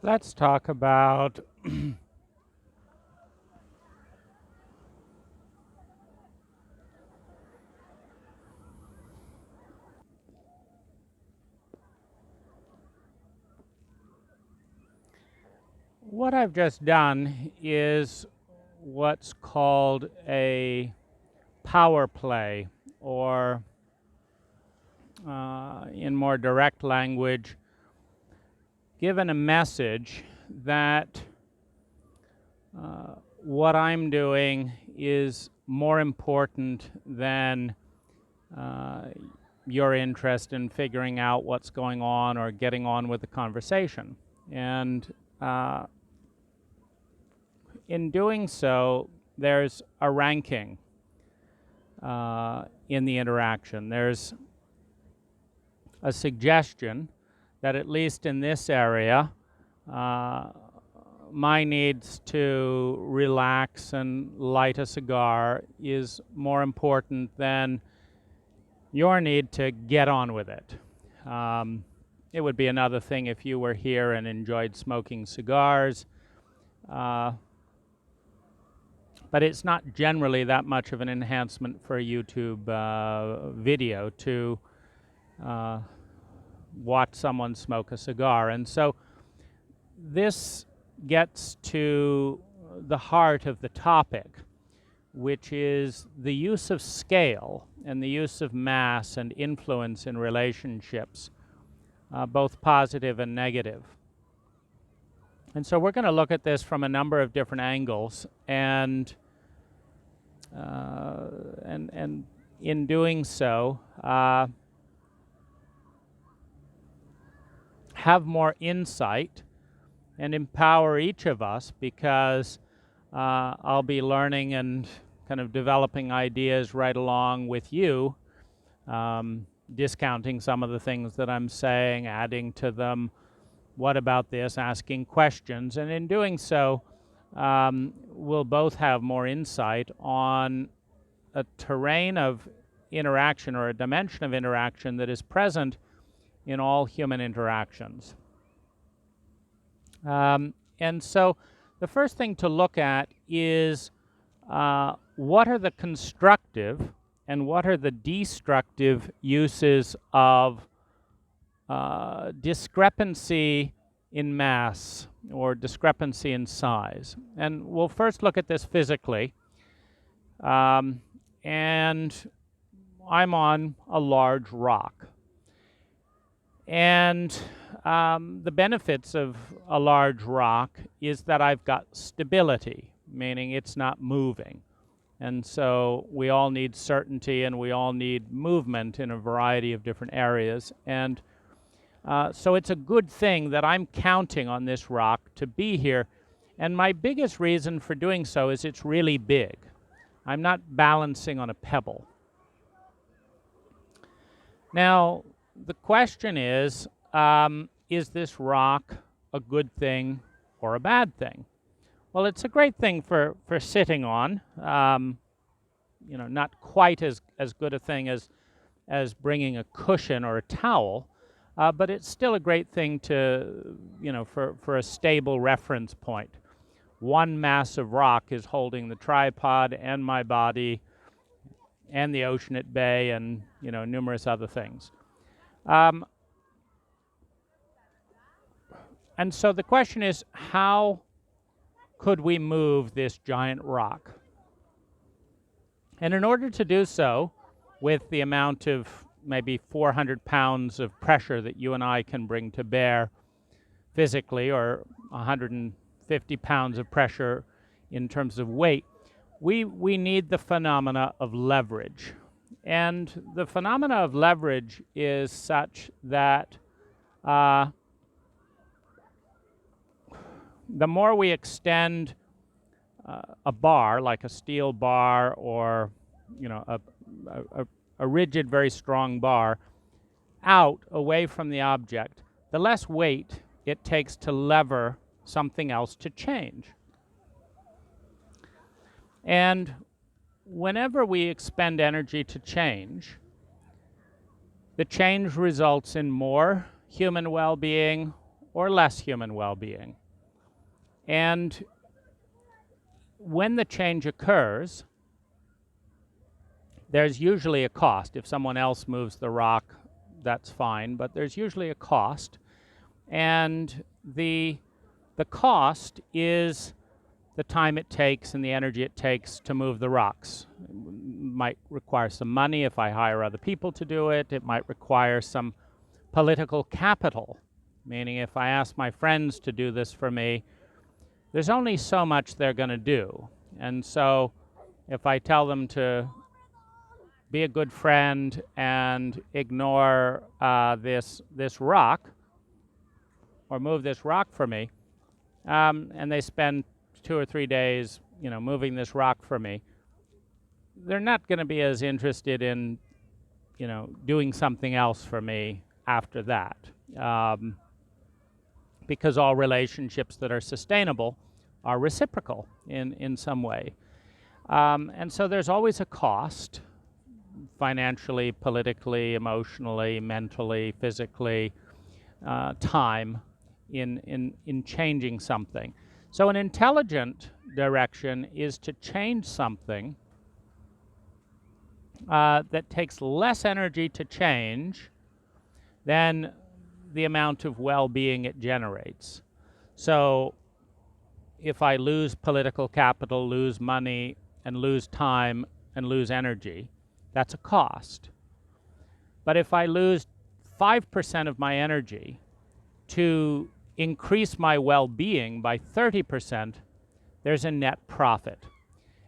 Let's talk about what I've just done is what's called a power play, or in more direct language, given a message that what I'm doing is more important than uh, your interest in figuring out what's going on or getting on with the conversation. And in doing so, there's a ranking in the interaction. There's a suggestion that, at least in this area, my needs to relax and light a cigar is more important than your need to get on with it. It would be another thing if you were here and enjoyed smoking cigars, but it's not generally that much of an enhancement for a YouTube video to watch someone smoke a cigar. And so this gets to the heart of the topic, which is the use of scale and the use of mass and influence in relationships, both positive and negative. And so we're going to look at this from a number of different angles, and in doing so, have more insight and empower each of us, because I'll be learning and kind of developing ideas right along with you, discounting some of the things that I'm saying, adding to them, what about this, asking questions. And in doing so, we'll both have more insight on a terrain of interaction, or a dimension of interaction, that is present in all human interactions. And so the first thing to look at is what are the constructive and what are the destructive uses of discrepancy in mass or discrepancy in size. And we'll first look at this physically. And I'm on a large rock. And the benefits of a large rock is that I've got stability, meaning it's not moving. And so we all need certainty, and we all need movement in a variety of different areas. And so it's a good thing that I'm counting on this rock to be here. And my biggest reason for doing so is it's really big. I'm not balancing on a pebble. Now, the question is this rock a good thing or a bad thing? Well, it's a great thing for sitting on. Not quite as good a thing as bringing a cushion or a towel, but it's still a great thing to, for a stable reference point. One massive rock is holding the tripod and my body and the ocean at bay, and numerous other things. And so the question is, how could we move this giant rock? And in order to do so, with the amount of maybe 400 pounds of pressure that you and I can bring to bear physically, or 150 pounds of pressure in terms of weight, we need the phenomena of leverage. And the phenomena of leverage is such that the more we extend a bar, like a steel bar, or a rigid, very strong bar, out away from the object, the less weight it takes to lever something else to change. And whenever we expend energy to change, the change results in more human well-being or less human well-being. And when the change occurs, there's usually a cost. If someone else moves the rock, that's fine, but there's usually a cost. And the cost is the time it takes and the energy it takes to move the rocks. It might require some money if I hire other people to do it. It might require some political capital, meaning if I ask my friends to do this for me, there's only so much they're going to do. And so if I tell them to be a good friend and ignore this rock, or move this rock for me, and they spend 2 or 3 days, moving this rock for me, they're not going to be as interested in, doing something else for me after that, because all relationships that are sustainable are reciprocal in some way. And so there's always a cost, financially, politically, emotionally, mentally, physically, time in changing something. So an intelligent direction is to change something that takes less energy to change than the amount of well-being it generates. So if I lose political capital, lose money, and lose time, and lose energy, that's a cost. But if I lose 5% of my energy to increase my well-being by 30%, there's a net profit.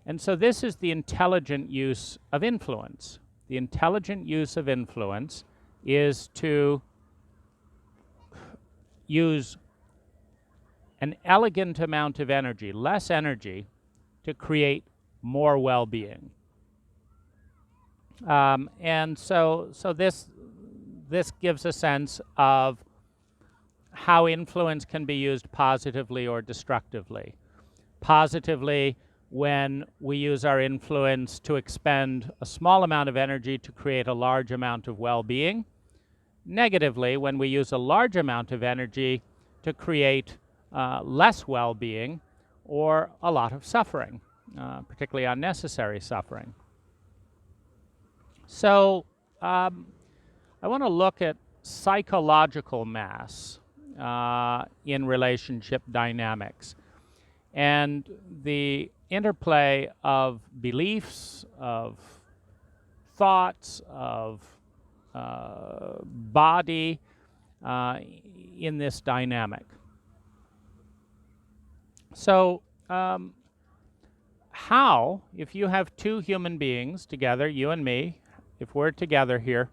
And so this is the intelligent use of influence. The intelligent use of influence is to use an elegant amount of energy, less energy, to create more well-being. And so this gives a sense of how influence can be used positively or destructively. Positively, when we use our influence to expend a small amount of energy to create a large amount of well-being. Negatively, when we use a large amount of energy to create less well-being or a lot of suffering, particularly unnecessary suffering. So I want to look at psychological mass in relationship dynamics and the interplay of beliefs, of thoughts, of body in this dynamic. So how, if you have two human beings together, you and me, if we're together here,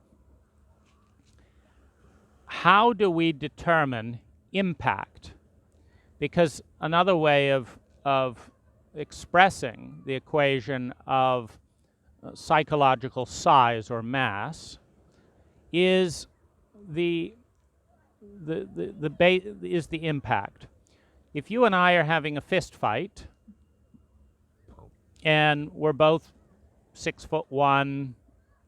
how do we determine impact? Because another way of expressing the equation of psychological size or mass is the impact. If you and I are having a fist fight, and we're both 6'1",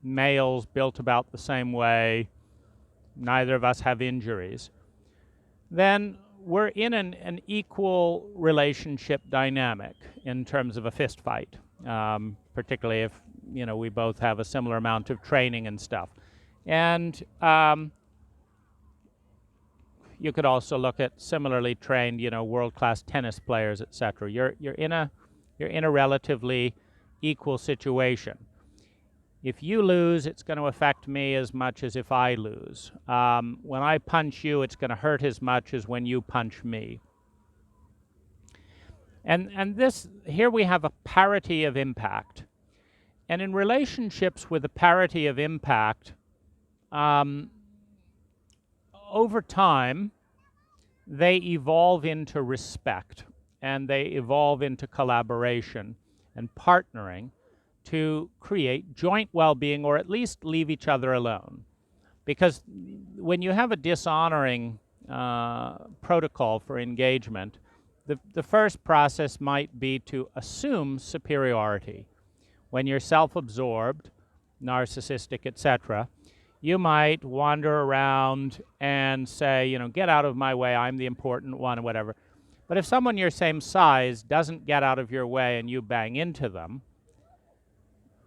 males built about the same way, neither of us have injuries, then we're in an equal relationship dynamic in terms of a fist fight, particularly if we both have a similar amount of training and stuff. And you could also look at similarly trained, world-class tennis players, etc. You're in a relatively equal situation. If you lose, it's going to affect me as much as if I lose. When I punch you, it's going to hurt as much as when you punch me. And this, here we have a parity of impact. And in relationships with a parity of impact, over time, they evolve into respect, and they evolve into collaboration and partnering to create joint well-being, or at least leave each other alone. Because when you have a dishonoring protocol for engagement, the first process might be to assume superiority. When you're self-absorbed, narcissistic, etc., you might wander around and say, get out of my way, I'm the important one, or whatever. But if someone your same size doesn't get out of your way and you bang into them,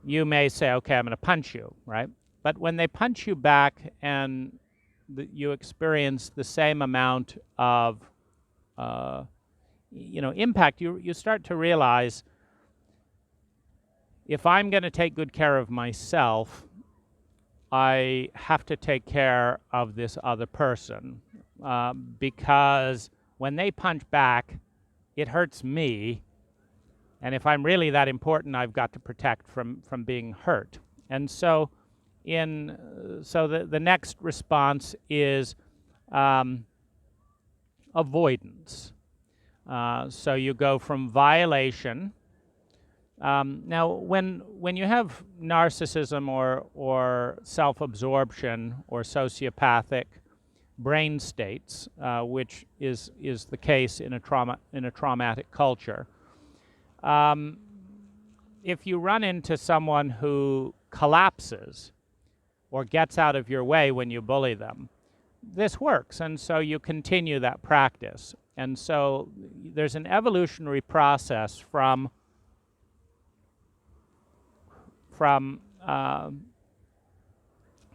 you may say, okay, I'm going to punch you, right? But when they punch you back and you experience the same amount of impact, you start to realize, if I'm going to take good care of myself, I have to take care of this other person, because when they punch back, it hurts me, and if I'm really that important, I've got to protect from being hurt. And so, the next response is avoidance. So you go from violation. Now, when you have narcissism or self-absorption or sociopathic brain states, which is the case in a traumatic culture, if you run into someone who collapses or gets out of your way when you bully them, this works, and so you continue that practice. And so there's an evolutionary process from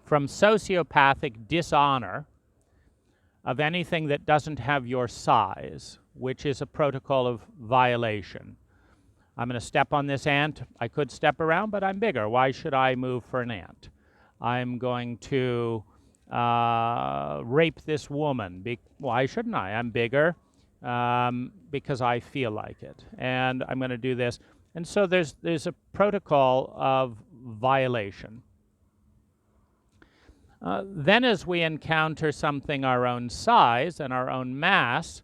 sociopathic dishonor of anything that doesn't have your size, which is a protocol of violation. I'm going to step on this ant. I could step around, but I'm bigger. Why should I move for an ant? I'm going to rape this woman. Why shouldn't I? I'm bigger, because I feel like it. And I'm going to do this. And so there's a protocol of violation. Then as we encounter something our own size and our own mass,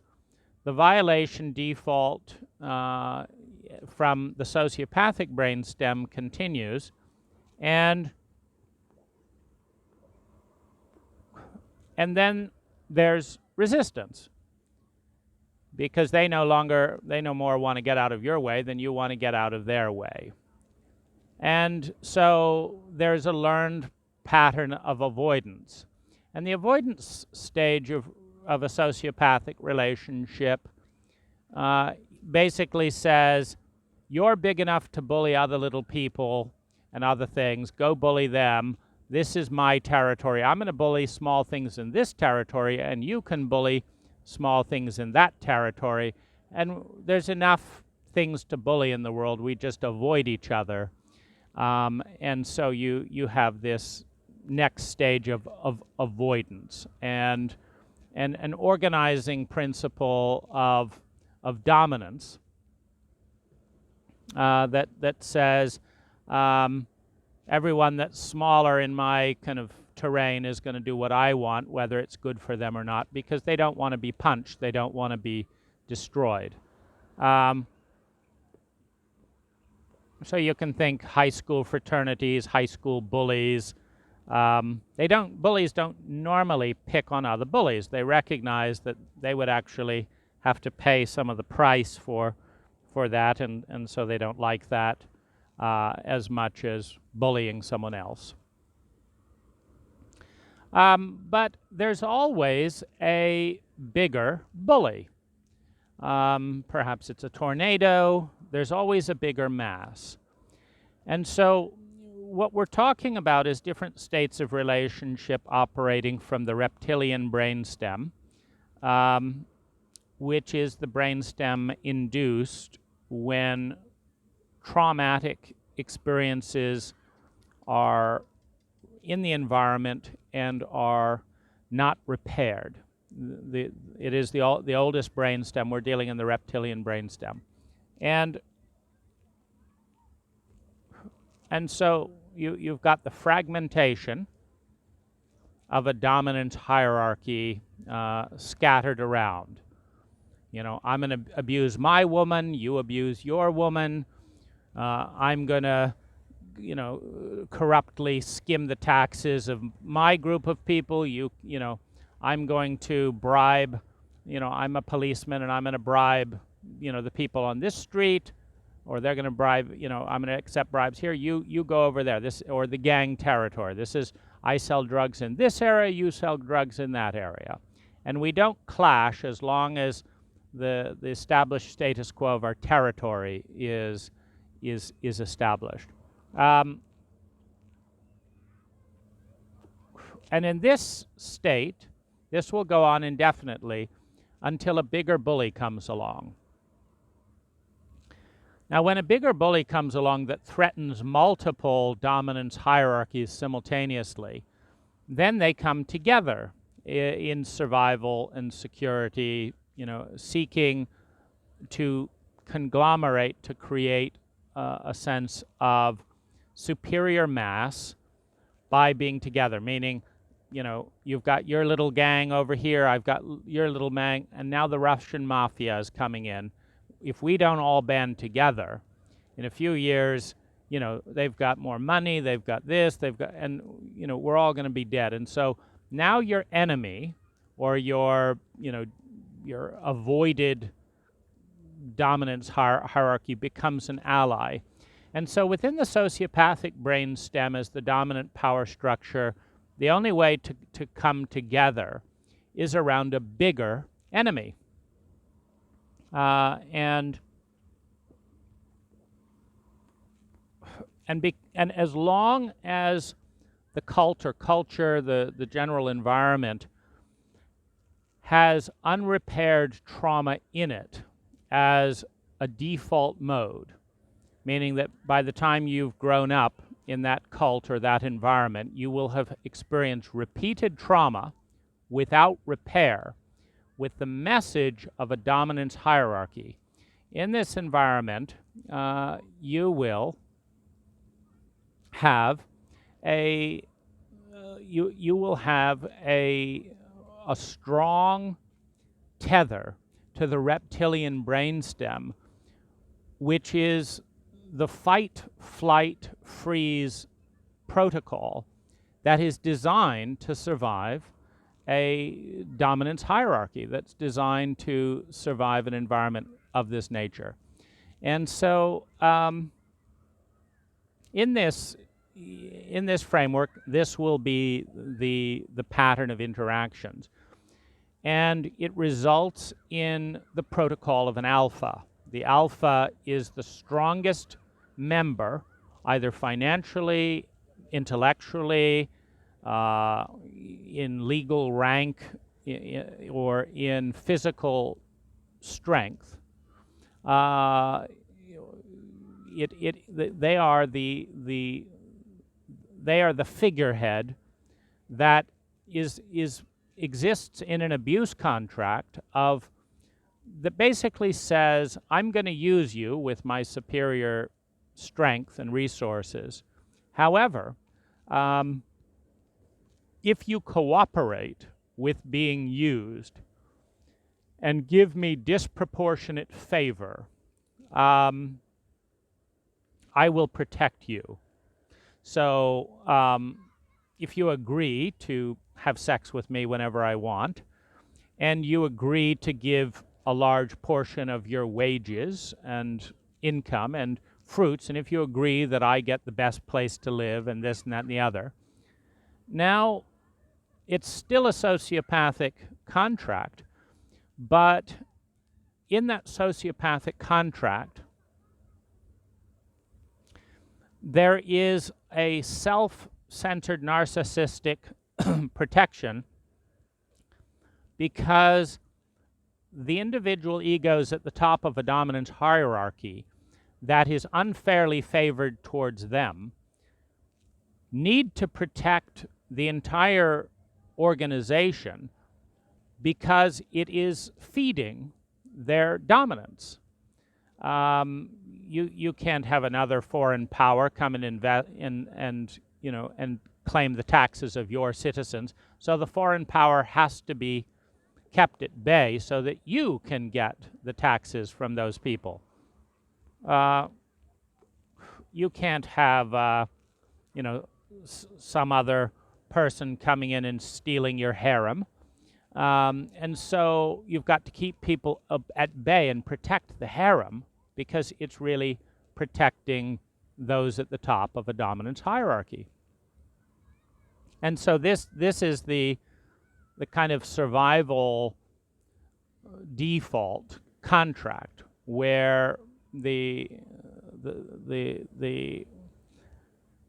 the violation default from the sociopathic brainstem continues, and then there's resistance, because they no more want to get out of your way than you want to get out of their way. And so there's a learned pattern of avoidance. And the avoidance stage of a sociopathic relationship basically says, you're big enough to bully other little people and other things, go bully them. This is my territory. I'm going to bully small things in this territory, and you can bully small things in that territory. And there's enough things to bully in the world. We just avoid each other. And so you have this next stage of avoidance, and an organizing principle of dominance that says, everyone that's smaller in my kind of terrain is going to do what I want, whether it's good for them or not, because they don't want to be punched. They don't want to be destroyed. So you can think high school fraternities, high school bullies. Bullies don't normally pick on other bullies. They recognize that they would actually have to pay some of the price for that, and so they don't like that as much as bullying someone else. But there's always a bigger bully. Perhaps it's a tornado. There's always a bigger mass. And so what we're talking about is different states of relationship operating from the reptilian brainstem, which is the brainstem induced when traumatic experiences are in the environment and are not repaired. It is the oldest brainstem. We're dealing in the reptilian brainstem. And so you've got the fragmentation of a dominant hierarchy scattered around. I'm going to abuse my woman, you abuse your woman. I'm going to, corruptly skim the taxes of my group of people. I'm going to bribe, I'm a policeman and I'm going to bribe, the people on this street, or they're going to bribe, I'm going to accept bribes here. You go over there. Or the gang territory. I sell drugs in this area, you sell drugs in that area. And we don't clash as long as the established status quo of our territory is established. And in this state, this will go on indefinitely until a bigger bully comes along. Now, when a bigger bully comes along that threatens multiple dominance hierarchies simultaneously, then they come together in survival and security, seeking to conglomerate to create a sense of superior mass by being together, meaning, you've got your little gang over here, I've got your little gang, and now the Russian mafia is coming in. If we don't all band together, in a few years, they've got more money, they've got this, and we're all going to be dead. And so now your enemy, or your avoided dominance hierarchy, becomes an ally. And so within the sociopathic brain stem as the dominant power structure, the only way to come together is around a bigger enemy. And as long as the cult or culture, the general environment, has unrepaired trauma in it as a default mode, meaning that by the time you've grown up in that cult or that environment, you will have experienced repeated trauma without repair, with the message of a dominance hierarchy. In this environment, you will have a strong tether to the reptilian brainstem, which is the fight, flight, freeze protocol that is designed to survive a dominance hierarchy, that's designed to survive an environment of this nature. And so in this framework, this will be the pattern of interactions. And it results in the protocol of an alpha. The alpha is the strongest member, either financially, intellectually, in legal rank, or in physical strength. They are the figurehead that exists in an abuse contract that basically says, I'm going to use you with my superior strength and resources. However, if you cooperate with being used and give me disproportionate favor, I will protect you. So if you agree to have sex with me whenever I want, and you agree to give a large portion of your wages and income and fruits, and if you agree that I get the best place to live and this and that and the other, now it's still a sociopathic contract, but in that sociopathic contract, there is a self-centered narcissistic protection, because the individual egos at the top of a dominance hierarchy that is unfairly favored towards them need to protect the entire organization because it is feeding their dominance. You can't have another foreign power come and invest and claim the taxes of your citizens. So the foreign power has to be kept at bay so that you can get the taxes from those people. You can't have, some other person coming in and stealing your harem. And so you've got to keep people at bay and protect the harem, because it's really protecting those at the top of a dominance hierarchy. And so this is the kind of survival default contract where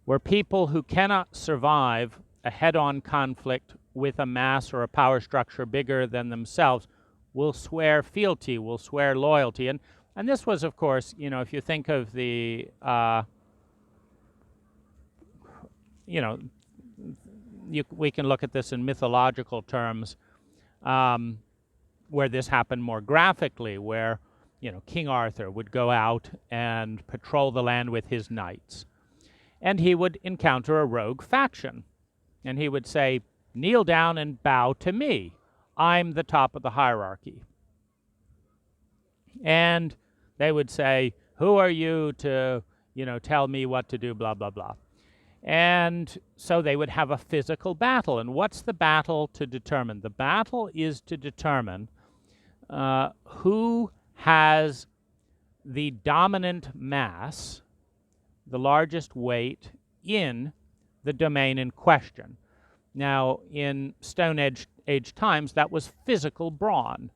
where people who cannot survive a head-on conflict with a mass or a power structure bigger than themselves will swear fealty, will swear loyalty. And this was, of course, you know, if you think of the, you know, we can look at this in mythological terms, where this happened more graphically, where, you know, King Arthur would go out and patrol the land with his knights. And he would encounter a rogue faction. And he would say, kneel down and bow to me. I'm the top of the hierarchy. And they would say, who are you to, you know, tell me what to do, blah, blah, blah. And so they would have a physical battle. And what's the battle to determine? The battle is to determine who has the dominant mass, the largest weight in the domain in question. Now, in Stone Age times, that was physical brawn.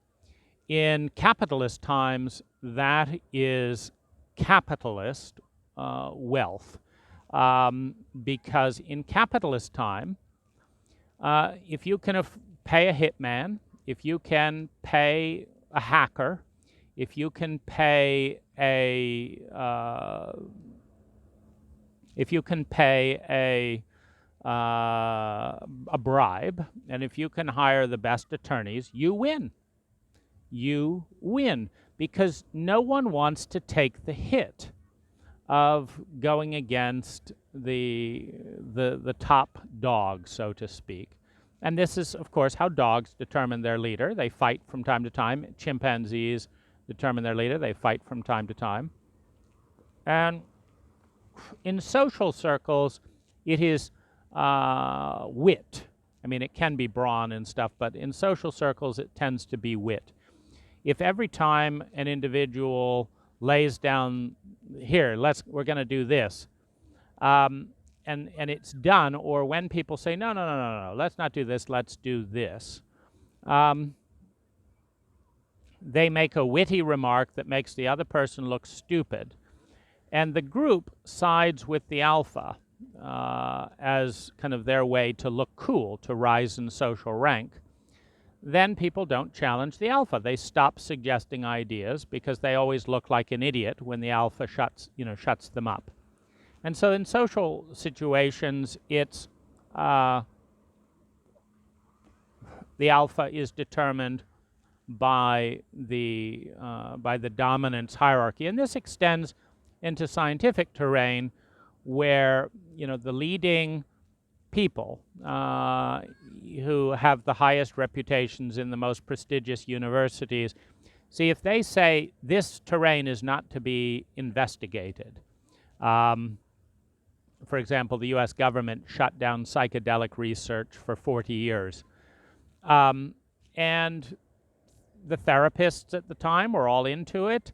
In capitalist times, that is capitalist wealth. Because in capitalist time, if you can pay a hitman, if you can pay a hacker, if you can pay a bribe, and if you can hire the best attorneys, you win. You win, because no one wants to take the hit of going against the top dog, so to speak. And this is, of course, how dogs determine their leader. They fight from time to time. Chimpanzees determine their leader. They fight from time to time. And in social circles, it is wit. I mean, it can be brawn and stuff, but in social circles, it tends to be wit. If every time an individual lays down, here, we're going to do this, and it's done, or when people say, no, let's not do this, let's do this, they make a witty remark that makes the other person look stupid, and the group sides with the alpha as kind of their way to look cool, to rise in social rank. Then people don't challenge the alpha. They stop suggesting ideas because they always look like an idiot when the alpha shuts them up. And so in social situations, it's the alpha is determined by the dominance hierarchy, and this extends into scientific terrain, where, you know, the leading people who have the highest reputations in the most prestigious universities, see, if they say this terrain is not to be investigated, for example, the US government shut down psychedelic research for 40 years. And the therapists at the time were all into it,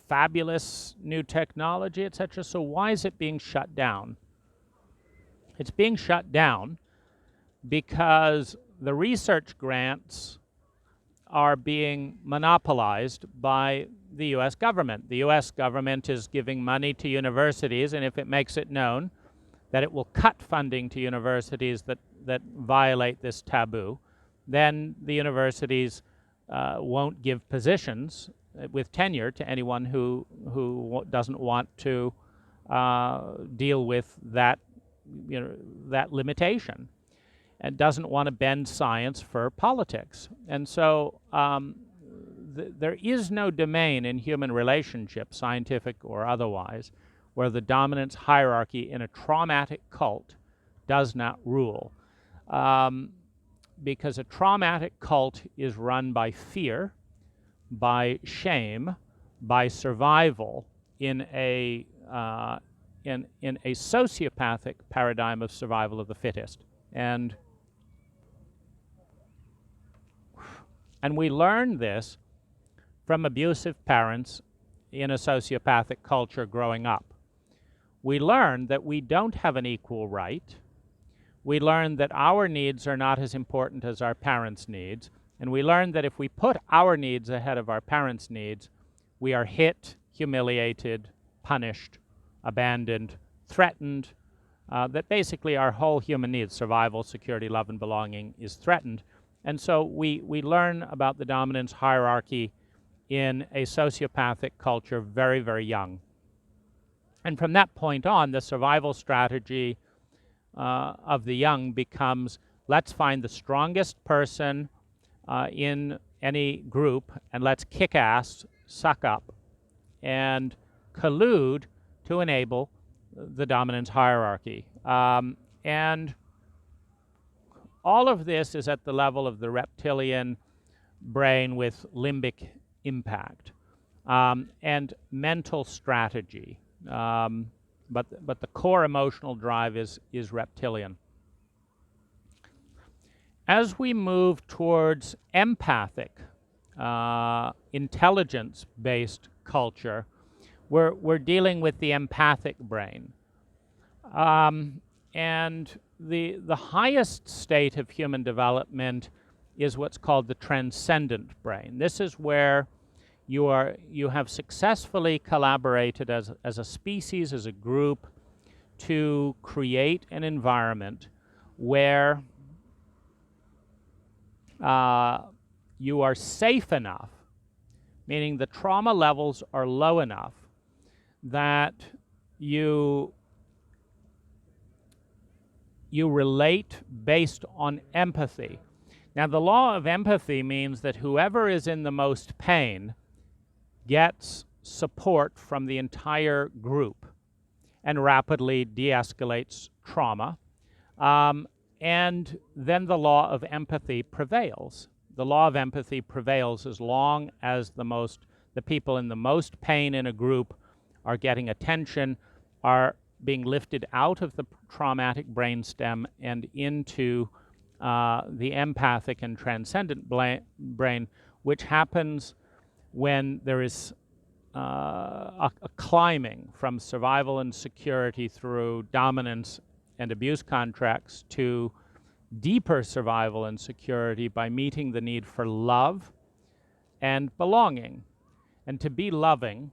fabulous new technology, etc. So why is it being shut down? It's being shut down because the research grants are being monopolized by the US government. The US government is giving money to universities, and if it makes it known that it will cut funding to universities that violate this taboo, then the universities won't give positions with tenure to anyone who doesn't want to deal with that, you know, that limitation, and doesn't want to bend science for politics. And so there is no domain in human relationships, scientific or otherwise, where the dominance hierarchy in a traumatic cult does not rule. Because a traumatic cult is run by fear, by shame, by survival in a sociopathic paradigm of survival of the fittest. And we learn this from abusive parents in a sociopathic culture growing up. We learn that we don't have an equal right. we learn that our needs are not as important as our parents' needs. And we learn that if we put our needs ahead of our parents' needs, we are hit, humiliated, punished, abandoned, threatened, that basically our whole human needs, survival, security, love, and belonging, is threatened. And so we learn about the dominance hierarchy in a sociopathic culture very, very young. And from that point on, the survival strategy of the young becomes, let's find the strongest person in any group, and let's kick ass, suck up, and collude to enable the dominance hierarchy. And all of this is at the level of the reptilian brain with limbic impact and mental strategy. But the core emotional drive is reptilian. As we move towards empathic, intelligence-based culture, we're dealing with the empathic brain. And the highest state of human development is what's called the transcendent brain. This is where you have successfully collaborated as a species, as a group, to create an environment where you are safe enough, meaning the trauma levels are low enough that you relate based on empathy. Now, the law of empathy means that whoever is in the most pain gets support from the entire group and rapidly de-escalates trauma. And then the law of empathy prevails. The law of empathy prevails as long as the people in the most pain in a group are getting attention, are being lifted out of the traumatic brainstem and into the empathic and transcendent brain, which happens when there is a climbing from survival and security through dominance and abuse contracts to deeper survival and security by meeting the need for love and belonging. And to be loving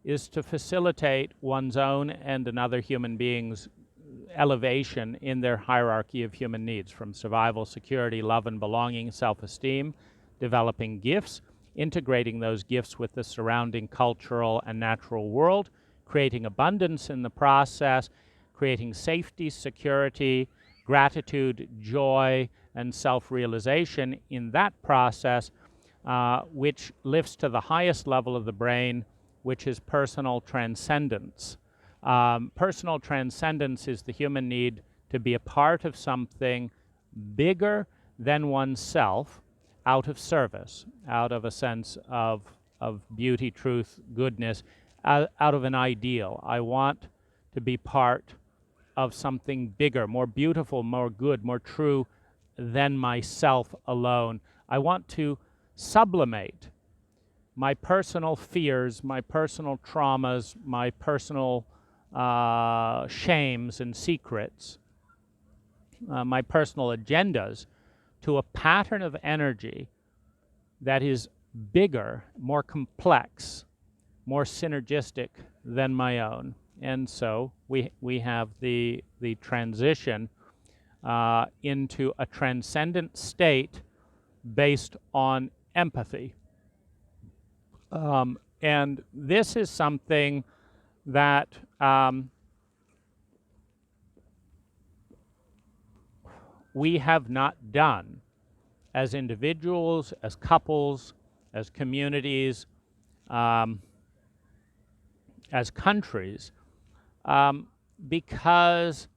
is to facilitate one's own and another human being's elevation in their hierarchy of human needs, from survival, security, love and belonging, self-esteem, developing gifts, integrating those gifts with the surrounding cultural and natural world, creating abundance in the process, creating safety, security, gratitude, joy, and self-realization in that process, which lifts to the highest level of the brain, which is personal transcendence. Personal transcendence is the human need to be a part of something bigger than oneself, out of service, out of a sense of beauty, truth, goodness, out of an ideal. I want to be part of something bigger, more beautiful, more good, more true than myself alone. I want to sublimate my personal fears, my personal traumas, my personal shames and secrets, my personal agendas, to a pattern of energy that is bigger, more complex, more synergistic than my own. And so we have the transition into a transcendent state based on empathy. And this is something that we have not done as individuals, as couples, as communities, as countries, because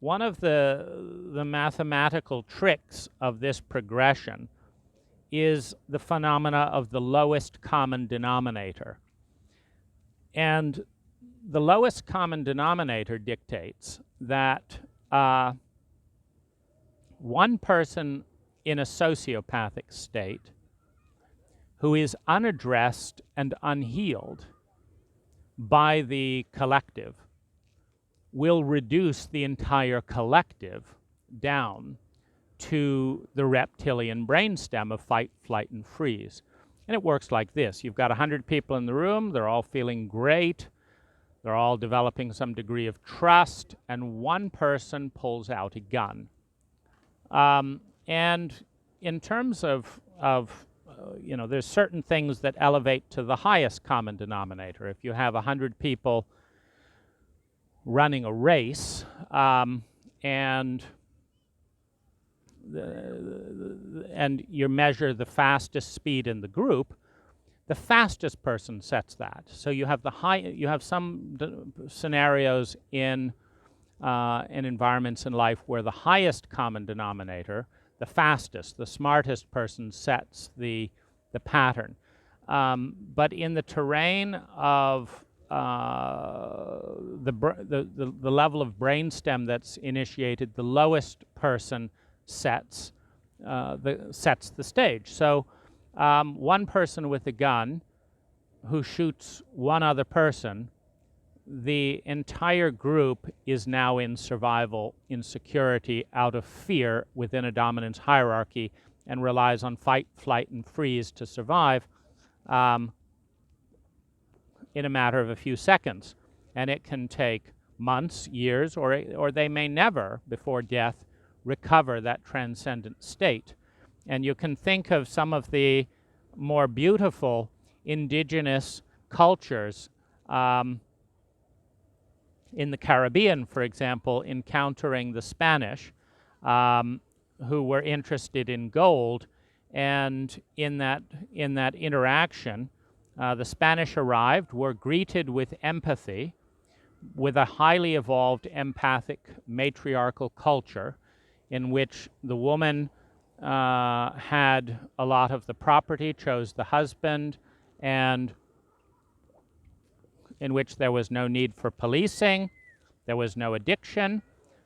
one of the mathematical tricks of this progression is the phenomena of the lowest common denominator. And the lowest common denominator dictates that one person in a sociopathic state who is unaddressed and unhealed by the collective will reduce the entire collective down to the reptilian brainstem of fight, flight, and freeze. And it works like this. You've got 100 people in the room. They're all feeling great. They're all developing some degree of trust, and one person pulls out a gun. And in terms of there's certain things that elevate to the highest common denominator. If you have 100 people running a race, and you measure the fastest speed in the group, the fastest person sets that. So you have some scenarios in environments in life where the highest common denominator, the fastest, the smartest person sets the pattern. But in the terrain of the level of brainstem that's initiated, the lowest person sets the stage. So one person with a gun who shoots one other person, the entire group is now in survival, in security, out of fear within a dominance hierarchy, and relies on fight, flight, and freeze to survive in a matter of a few seconds. And it can take months, years, or they may never, before death, recover that transcendent state. And you can think of some of the more beautiful indigenous cultures in the Caribbean, for example, encountering the Spanish, who were interested in gold. And in that interaction, the Spanish arrived, were greeted with empathy, with a highly evolved empathic matriarchal culture in which the woman had a lot of the property, chose the husband, and in which there was no need for policing, there was no addiction,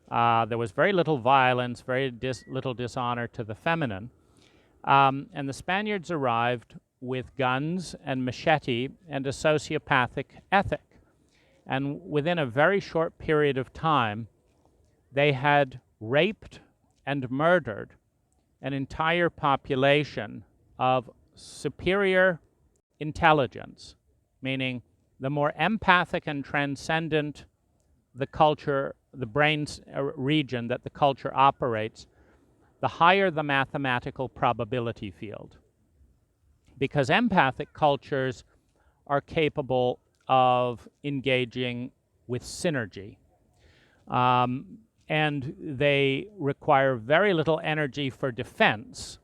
there was very little violence, very little dishonor to the feminine. And the Spaniards arrived with guns and machete and a sociopathic ethic. And within a very short period of time, they had raped and murdered an entire population of superior intelligence, meaning the more empathic and transcendent the culture, the brain's region that the culture operates, the higher the mathematical probability field. Because empathic cultures are capable of engaging with synergy. And they require very little energy for defense.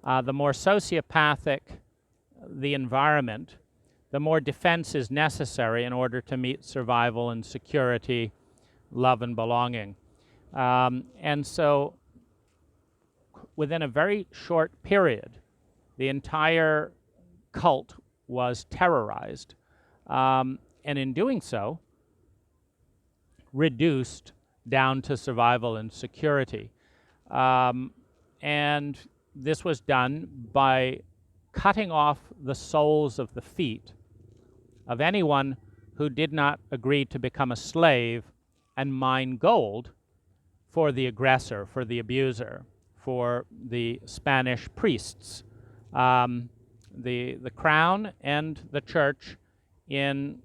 The more sociopathic the environment, the more defense is necessary in order to meet survival and security, love and belonging. And so within a very short period, the entire cult was terrorized. And in doing so, reduced down to survival and security. And this was done by cutting off the soles of the feet of anyone who did not agree to become a slave and mine gold for the aggressor, for the abuser, for the Spanish priests. The crown and the church in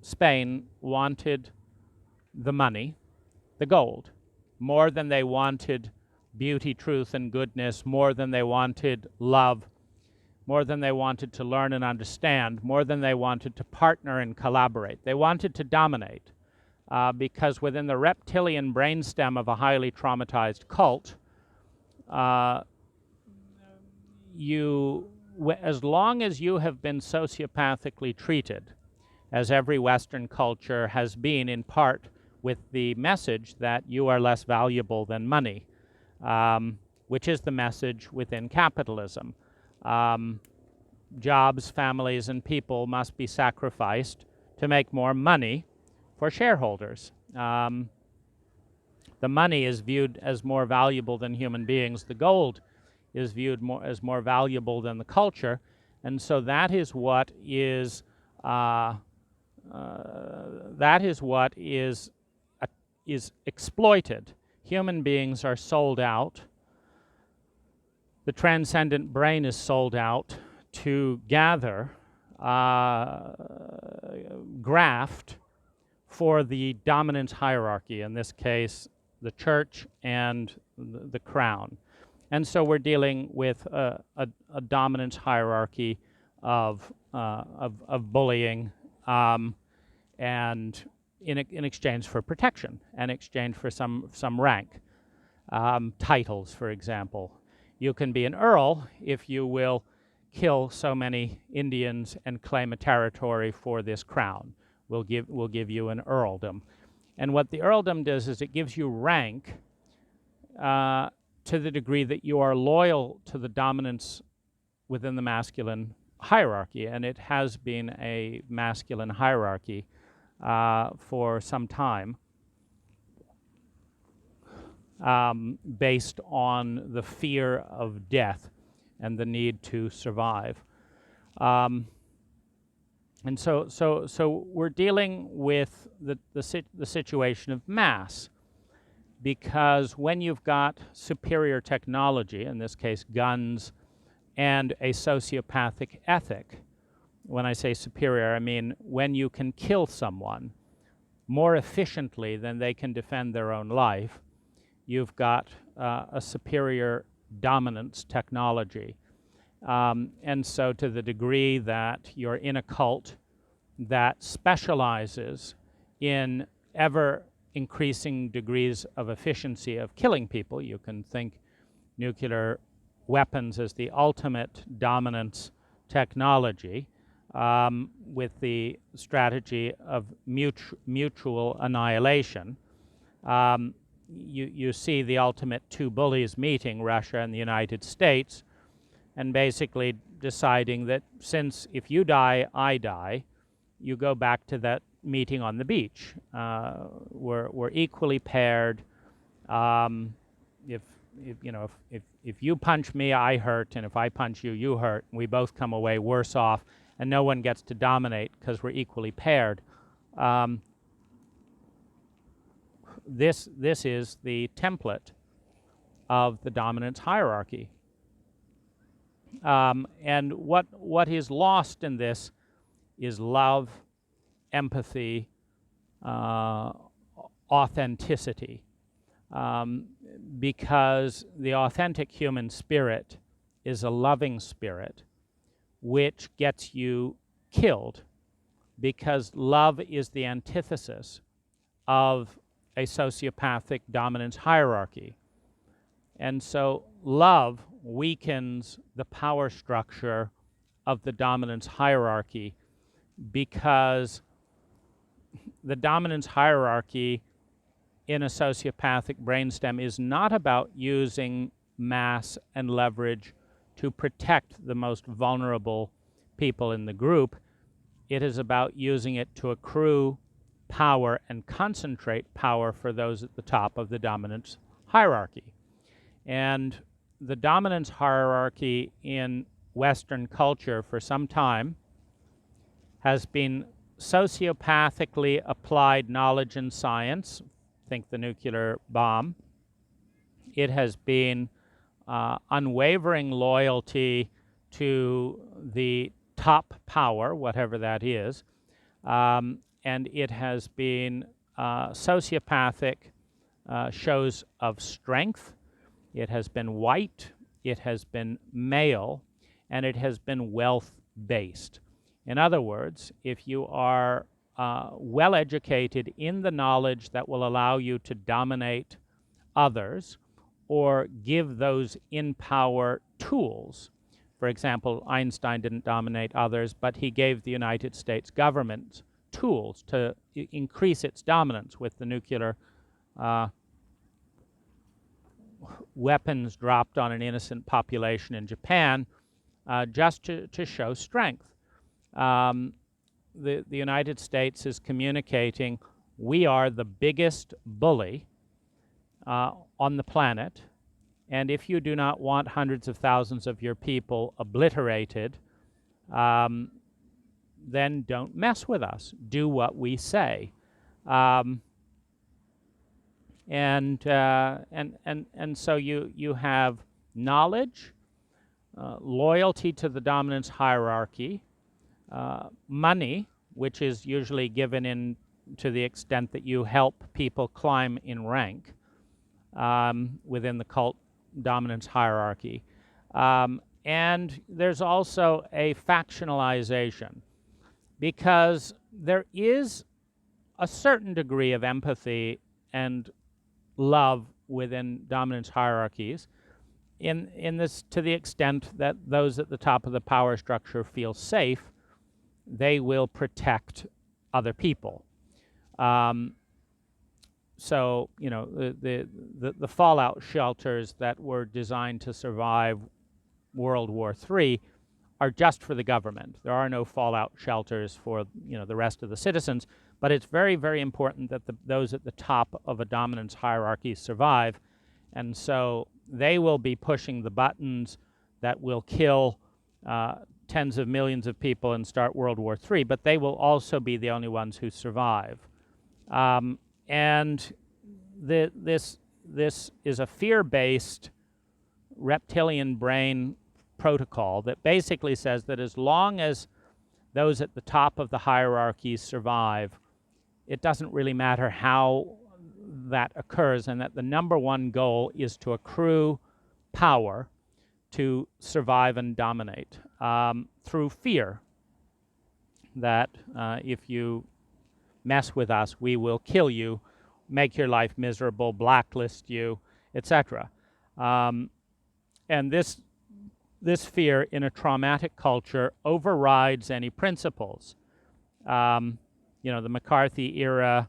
Spain wanted the money, the gold, more than they wanted beauty, truth, and goodness, more than they wanted love, more than they wanted to learn and understand, more than they wanted to partner and collaborate. They wanted to dominate because within the reptilian brainstem of a highly traumatized cult, as long as you have been sociopathically treated, as every Western culture has been in part with the message that you are less valuable than money, which is the message within capitalism. Jobs, families, and people must be sacrificed to make more money for shareholders. The money is viewed as more valuable than human beings. The gold is viewed as more valuable than the culture, and so that is what is exploited human beings are sold out. The transcendent brain is sold out to gather graft for the dominance hierarchy, in this case, the church and the crown. And so we're dealing with a dominance hierarchy of bullying, and in exchange for protection, and exchange for some rank, titles, for example. You can be an earl if you will kill so many Indians and claim a territory for this crown. We'll give you an earldom. And what the earldom does is it gives you rank to the degree that you are loyal to the dominance within the masculine hierarchy. And it has been a masculine hierarchy for some time, based on the fear of death and the need to survive. And so we're dealing with the situation of mass, because when you've got superior technology, in this case guns, and a sociopathic ethic, when I say superior, I mean when you can kill someone more efficiently than they can defend their own life, you've got a superior dominance technology. And so to the degree that you're in a cult that specializes in ever increasing degrees of efficiency of killing people, you can think nuclear weapons as the ultimate dominance technology, with the strategy of mutual annihilation. You see the ultimate two bullies meeting, Russia and the United States, and basically deciding that since if you die, I die, you go back to that meeting on the beach. We're equally paired. If you punch me, I hurt, and if I punch you, you hurt, and we both come away worse off, and no one gets to dominate because we're equally paired. This is the template of the dominance hierarchy. And what is lost in this is love, empathy, authenticity, because the authentic human spirit is a loving spirit which gets you killed, because love is the antithesis of a sociopathic dominance hierarchy. And so love weakens the power structure of the dominance hierarchy, because the dominance hierarchy in a sociopathic brainstem is not about using mass and leverage to protect the most vulnerable people in the group. It is about using it to accrue power and concentrate power for those at the top of the dominance hierarchy. And the dominance hierarchy in Western culture for some time has been sociopathically applied knowledge and science. Think the nuclear bomb. It has been unwavering loyalty to the top power, whatever that is, and it has been sociopathic shows of strength. It has been white, it has been male, and it has been wealth-based. In other words, if you are well-educated in the knowledge that will allow you to dominate others or give those in power tools. For example, Einstein didn't dominate others, but he gave the United States government tools to increase its dominance with the nuclear weapons dropped on an innocent population in Japan, just to show strength. The United States is communicating, we are the biggest bully on the planet, and if you do not want hundreds of thousands of your people obliterated, then don't mess with us. Do what we say. And And so you have knowledge, loyalty to the dominance hierarchy, money, which is usually given in to the extent that you help people climb in rank within the cult dominance hierarchy. And there's also a factionalization, because there is a certain degree of empathy and love within dominance hierarchies, in this, to the extent that those at the top of the power structure feel safe, they will protect other people. So the fallout shelters that were designed to survive World War III are just for the government. There are no fallout shelters for the rest of the citizens, but it's very, very important that those at the top of a dominance hierarchy survive, and so they will be pushing the buttons that will kill tens of millions of people and start World War III, but they will also be the only ones who survive. And this is a fear-based reptilian brain protocol that basically says that as long as those at the top of the hierarchies survive, it doesn't really matter how that occurs, and that the number one goal is to accrue power to survive and dominate through fear, that if you mess with us, we will kill you, make your life miserable, blacklist you, etc. And this fear in a traumatic culture overrides any principles. The McCarthy era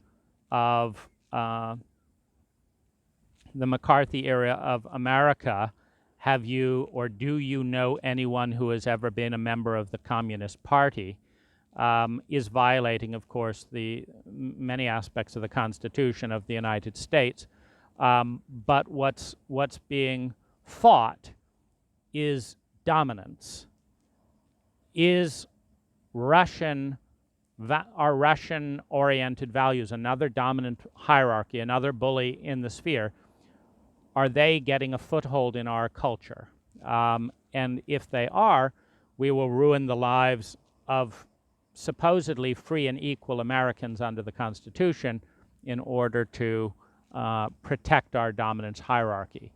of America. Have you or do you know anyone who has ever been a member of the Communist Party? Is violating, of course, the many aspects of the Constitution of the United States. But what's being fought is dominance. Is our Russian-oriented values, another dominant hierarchy, another bully in the sphere, are they getting a foothold in our culture? And if they are, we will ruin the lives of supposedly free and equal Americans under the Constitution in order to protect our dominance hierarchy.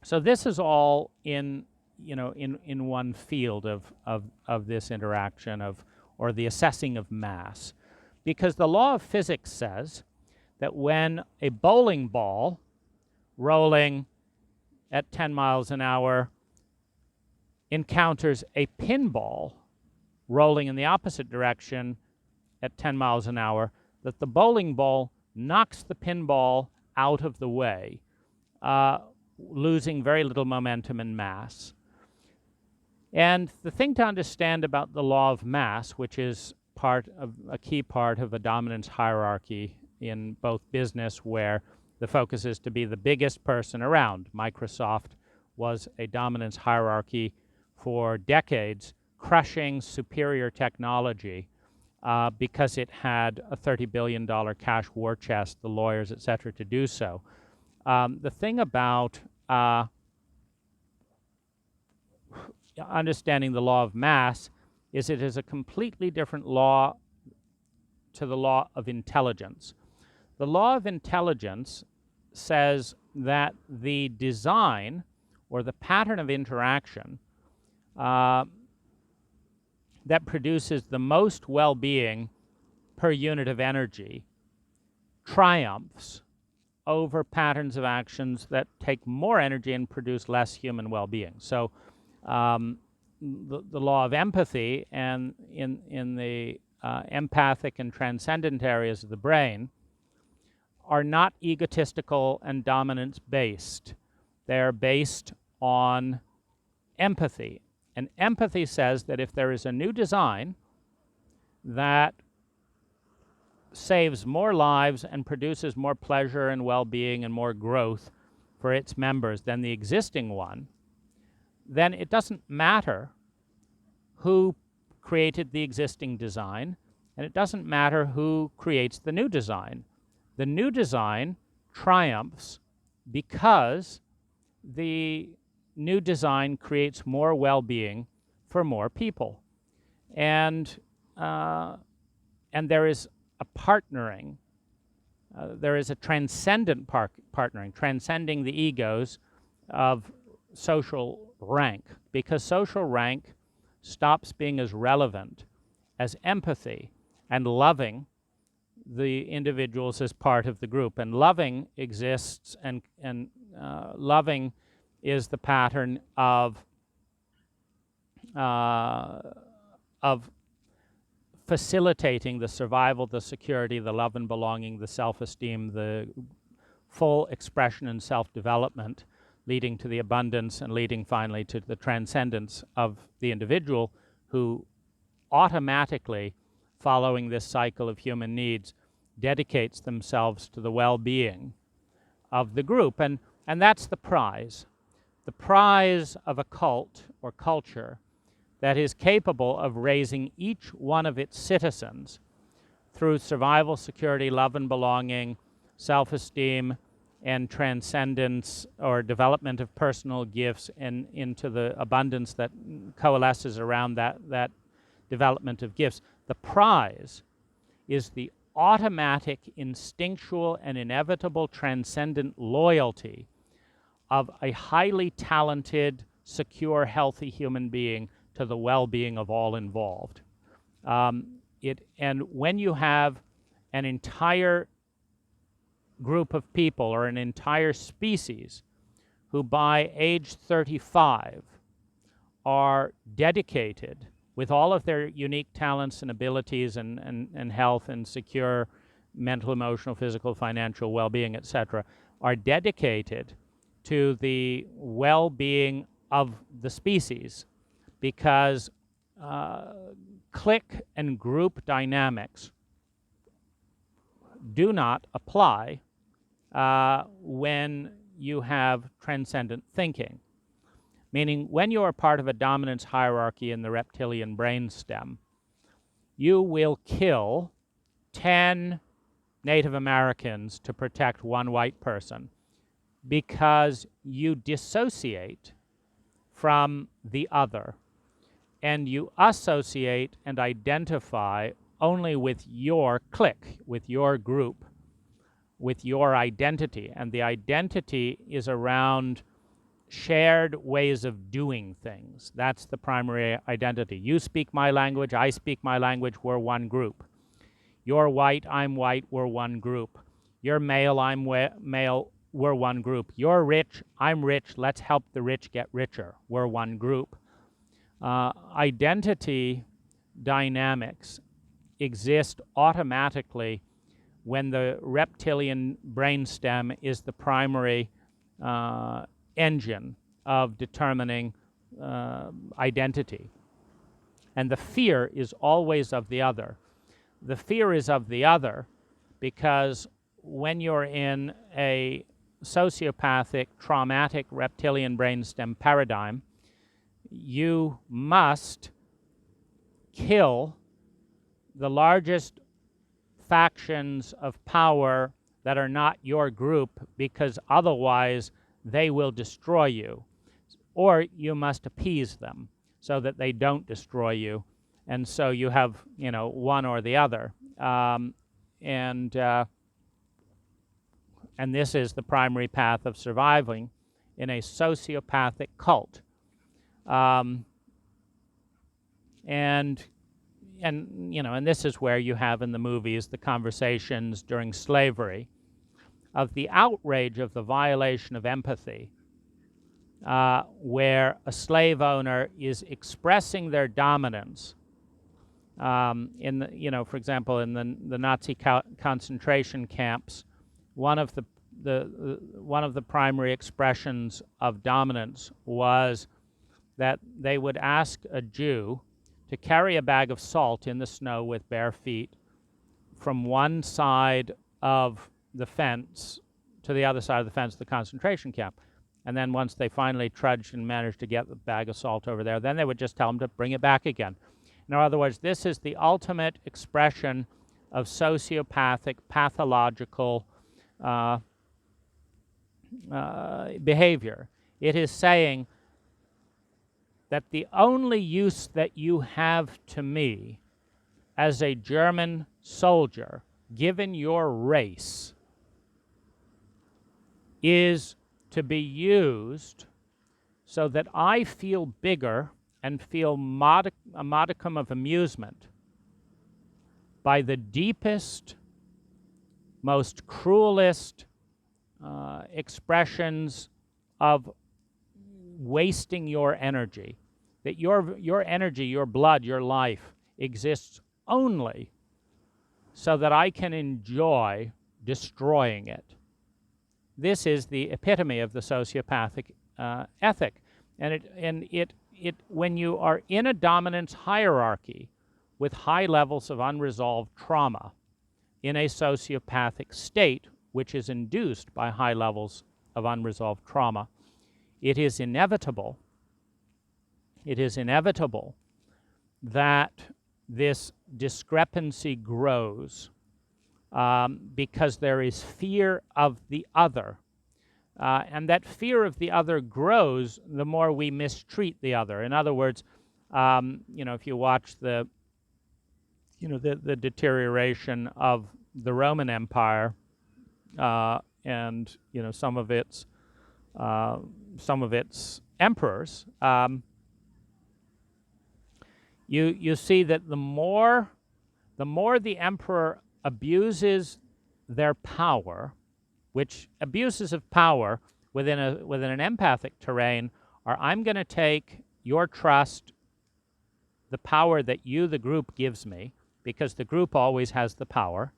So this is all in one field of this interaction or the assessing of mass, because the law of physics says that when a bowling ball rolling at 10 miles an hour encounters a pinball rolling in the opposite direction at 10 miles an hour, that the bowling ball knocks the pinball out of the way, losing very little momentum and mass. And the thing to understand about the law of mass, which is a key part of a dominance hierarchy in both business, where the focus is to be the biggest person around. Microsoft was a dominance hierarchy for decades, crushing superior technology because it had a $30 billion cash war chest, the lawyers, et cetera, to do so. The thing about understanding the law of mass is it is a completely different law to the law of intelligence. The law of intelligence says that the design or the pattern of interaction that produces the most well-being per unit of energy triumphs over patterns of actions that take more energy and produce less human well-being. So the law of empathy and in the empathic and transcendent areas of the brain are not egotistical and dominance-based. They are based on empathy. And empathy says that if there is a new design that saves more lives and produces more pleasure and well-being and more growth for its members than the existing one, then it doesn't matter who created the existing design, and it doesn't matter who creates the new design. The new design triumphs because the new design creates more well-being for more people. And there is a partnering. There is a transcendent partnering, transcending the egos of social rank, because social rank stops being as relevant as empathy and loving the individuals as part of the group. And loving exists, and loving is the pattern of facilitating the survival, the security, the love and belonging, the self-esteem, the full expression and self-development, leading to the abundance and leading finally to the transcendence of the individual, who automatically, following this cycle of human needs, dedicates themselves to the well-being of the group. And that's the prize. The prize of a cult or culture that is capable of raising each one of its citizens through survival, security, love and belonging, self-esteem, and transcendence or development of personal gifts, and into the abundance that coalesces around that development of gifts. The prize is the automatic, instinctual, and inevitable transcendent loyalty of a highly talented, secure, healthy human being to the well-being of all involved. And when you have an entire group of people or an entire species who by age 35 are dedicated with all of their unique talents and abilities and health and secure mental, emotional, physical, financial well-being, etc., are dedicated to the well-being of the species, because clique and group dynamics do not apply when you have transcendent thinking. Meaning, when you are part of a dominance hierarchy in the reptilian brainstem, you will kill 10 Native Americans to protect one white person, because you dissociate from the other, and you associate and identify only with your clique, with your group, with your identity. And the identity is around shared ways of doing things. That's the primary identity. You speak my language, I speak my language, we're one group. You're white, I'm white, we're one group. You're male, I'm male, we're one group. You're rich, I'm rich, let's help the rich get richer, we're one group. Identity dynamics exist automatically when the reptilian brainstem is the primary engine of determining identity. And the fear is always of the other. The fear is of the other because when you're in a sociopathic, traumatic reptilian brainstem paradigm, you must kill the largest factions of power that are not your group, because otherwise they will destroy you. Or you must appease them so that they don't destroy you. And so you have, one or the other. And this is the primary path of surviving in a sociopathic cult. And this is where you have in the movies the conversations during slavery of the outrage of the violation of empathy, where a slave owner is expressing their dominance. In the, for example, in the Nazi concentration camps, one of the primary expressions of dominance was that they would ask a Jew to carry a bag of salt in the snow with bare feet from one side of the fence to the other side of the fence of the concentration camp. And then once they finally trudged and managed to get the bag of salt over there, then they would just tell them to bring it back again. In other words, this is the ultimate expression of sociopathic, pathological behavior. It is saying that the only use that you have to me as a German soldier, given your race, is to be used so that I feel bigger and feel a modicum of amusement by the deepest, most cruelest expressions of wasting your energy. That your energy, your blood, your life exists only so that I can enjoy destroying it. This is the epitome of the sociopathic ethic. And when you are in a dominance hierarchy with high levels of unresolved trauma in a sociopathic state, which is induced by high levels of unresolved trauma, it is inevitable that this discrepancy grows because there is fear of the other. And that fear of the other grows the more we mistreat the other. In other words, if you watch the deterioration of the Roman Empire and some of its emperors, you see that the more the emperor abuses their power, which abuses of power within an empathic terrain are, I'm going to take your trust, the power that you, the group, gives me, because the group always has the power,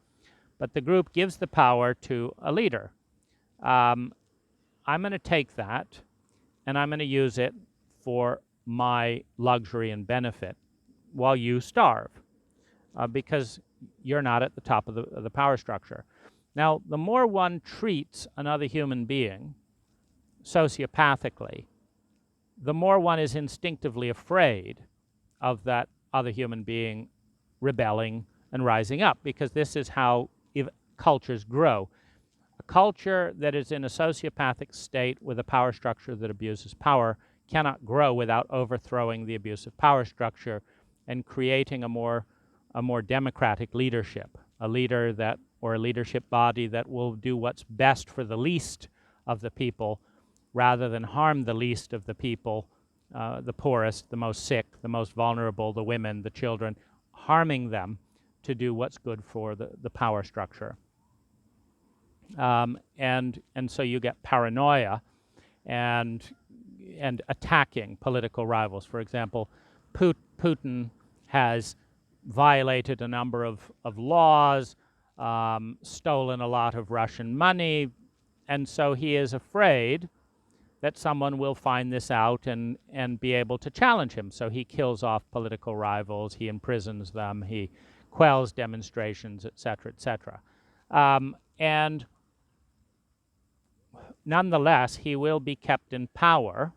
but the group gives the power to a leader. I'm going to take that, and I'm going to use it for my luxury and benefit while you starve, because you're not at the top of the power structure. Now, the more one treats another human being sociopathically, the more one is instinctively afraid of that other human being rebelling and rising up, because this is how cultures grow. A culture that is in a sociopathic state with a power structure that abuses power cannot grow without overthrowing the abusive power structure and creating a more democratic leadership, a leadership body that will do what's best for the least of the people rather than harm the least of the people, the poorest, the most sick, the most vulnerable, the women, the children, harming them to do what's good for the power structure. And so you get paranoia and attacking political rivals. For example, Putin has violated a number of laws, stolen a lot of Russian money, and so he is afraid that someone will find this out and be able to challenge him. So he kills off political rivals, he imprisons them, he quells demonstrations, etc., etc. And nonetheless, he will be kept in power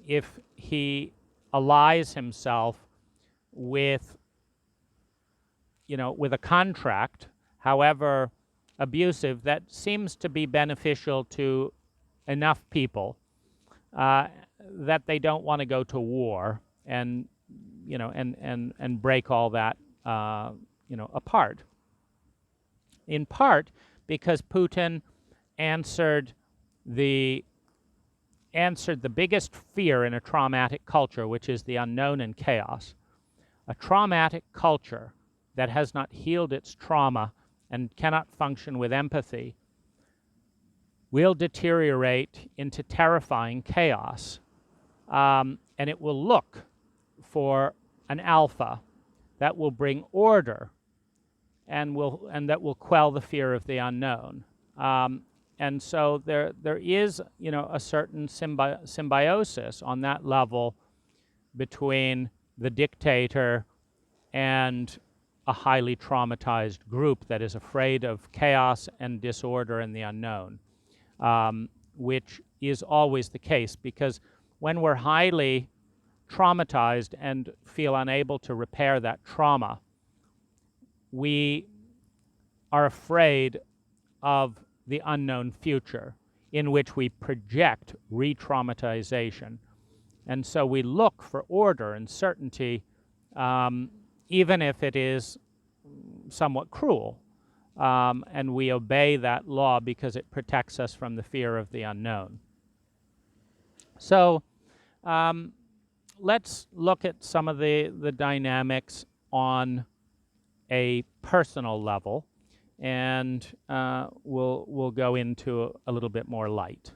if he allies himself with a contract, however abusive, that seems to be beneficial to enough people that they don't want to go to war and break all that apart. In part because Putin answered the biggest fear in a traumatic culture, which is the unknown and chaos. A traumatic culture that has not healed its trauma and cannot function with empathy will deteriorate into terrifying chaos. And it will look for an alpha that will bring order and that will quell the fear of the unknown. And so there is a certain symbiosis on that level between the dictator and a highly traumatized group that is afraid of chaos and disorder and the unknown, which is always the case, because when we're highly traumatized and feel unable to repair that trauma, we are afraid of the unknown future in which we project re-traumatization. And so we look for order and certainty, even if it is somewhat cruel. And we obey that law because it protects us from the fear of the unknown. So let's look at some of the dynamics on a personal level, and we'll go into a little bit more light.